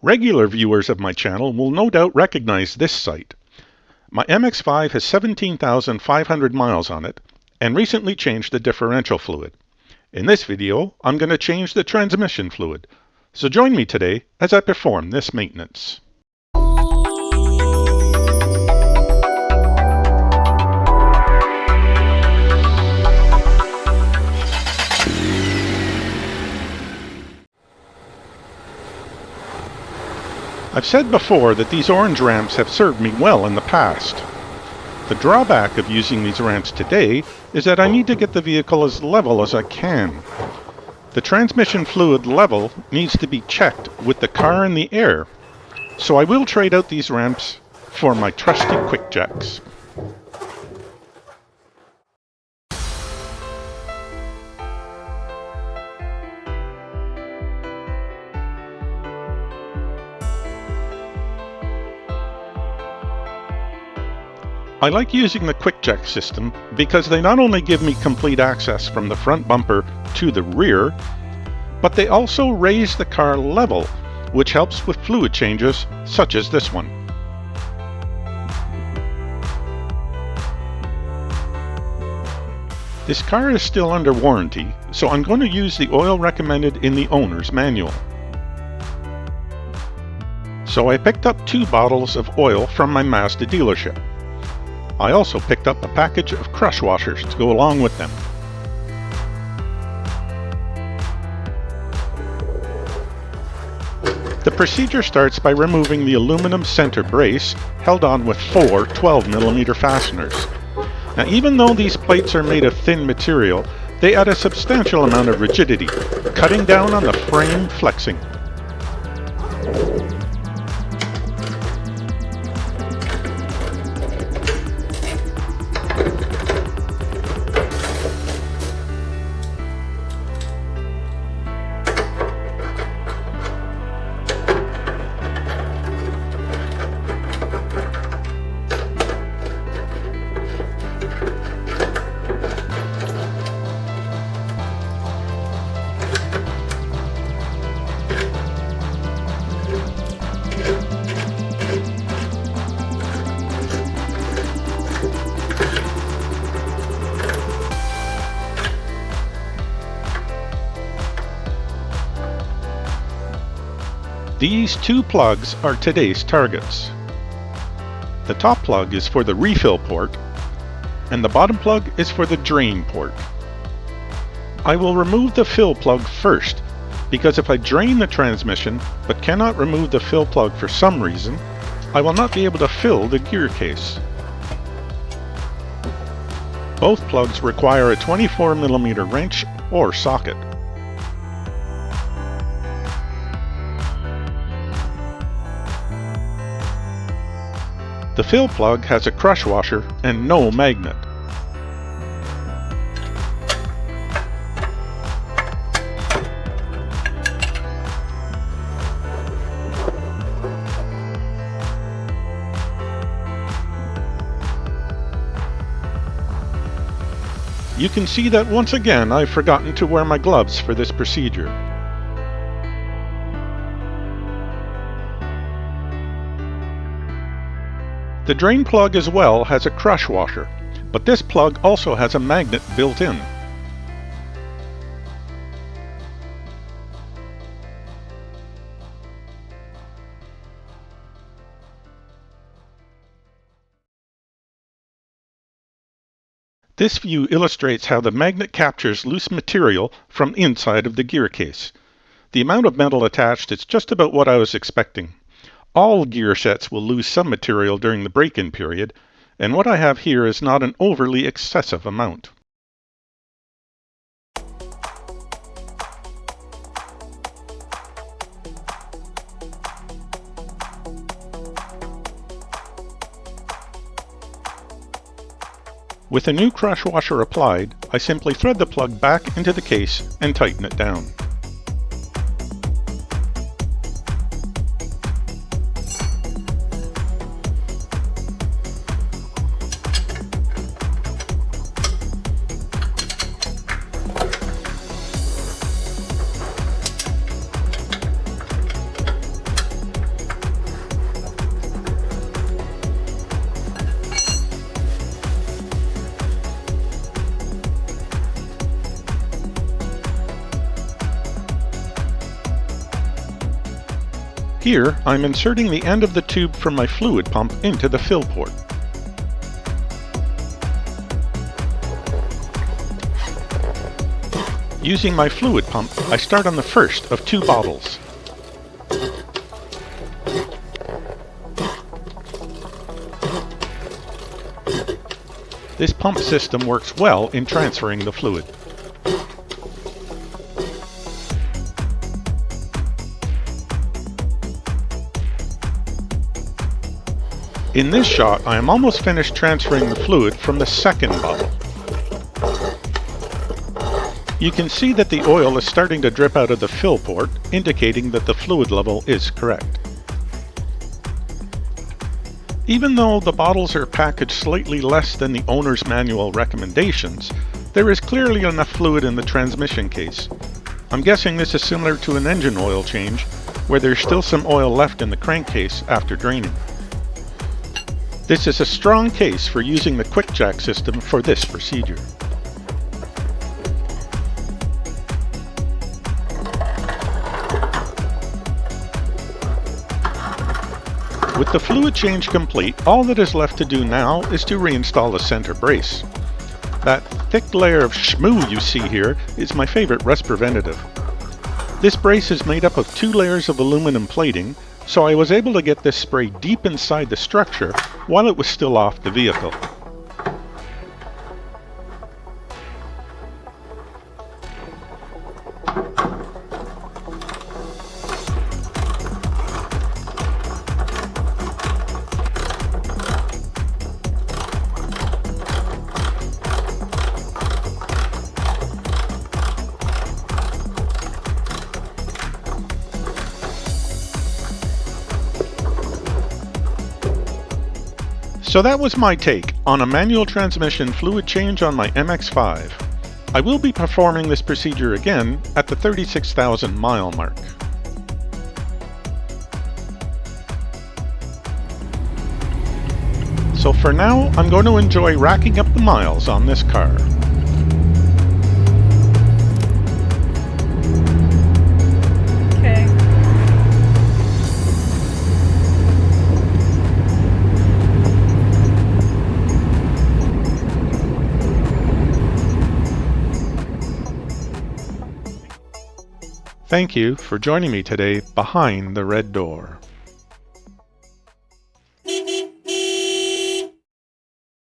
Regular viewers of my channel will no doubt recognize this sight. My MX-5 has 17,500 miles on it and recently changed the differential fluid. In this video, I'm going to change the transmission fluid, so join me today as I perform this maintenance. I've said before that these orange ramps have served me well in the past. The drawback of using these ramps today is that I need to get the vehicle as level as I can. The transmission fluid level needs to be checked with the car in the air, so I will trade out these ramps for my trusty quick jacks. I like using the quick jack system because they not only give me complete access from the front bumper to the rear, but they also raise the car level, which helps with fluid changes such as this one. This car is still under warranty, so I'm going to use the oil recommended in the owner's manual. So I picked up 2 bottles of oil from my Mazda dealership. I also picked up a package of crush washers to go along with them. The procedure starts by removing the aluminum center brace held on with 4 12mm fasteners. Now, even though these plates are made of thin material, they add a substantial amount of rigidity, cutting down on the frame flexing. These 2 plugs are today's targets. The top plug is for the refill port, and the bottom plug is for the drain port. I will remove the fill plug first, because if I drain the transmission but cannot remove the fill plug for some reason, I will not be able to fill the gear case. Both plugs require a 24mm wrench or socket. The fill plug has a crush washer and no magnet. You can see that once again I've forgotten to wear my gloves for this procedure. The drain plug as well has a crush washer, but this plug also has a magnet built in. This view illustrates how the magnet captures loose material from inside of the gear case. The amount of metal attached is just about what I was expecting. All gear sets will lose some material during the break-in period, and what I have here is not an overly excessive amount. With a new crush washer applied, I simply thread the plug back into the case and tighten it down. Here, I'm inserting the end of the tube from my fluid pump into the fill port. Using my fluid pump, I start on the first of 2 bottles. This pump system works well in transferring the fluid. In this shot, I am almost finished transferring the fluid from the second bottle. You can see that the oil is starting to drip out of the fill port, indicating that the fluid level is correct. Even though the bottles are packaged slightly less than the owner's manual recommendations, there is clearly enough fluid in the transmission case. I'm guessing this is similar to an engine oil change, where there's still some oil left in the crankcase after draining. This is a strong case for using the quick jack system for this procedure. With the fluid change complete, all that is left to do now is to reinstall the center brace. That thick layer of schmoo you see here is my favorite rust preventative. This brace is made up of 2 layers of aluminum plating, so I was able to get this spray deep inside the structure while it was still off the vehicle. So that was my take on a manual transmission fluid change on my MX-5. I will be performing this procedure again at the 36,000 mile mark. So for now, I'm going to enjoy racking up the miles on this car. Thank you for joining me today behind the red door.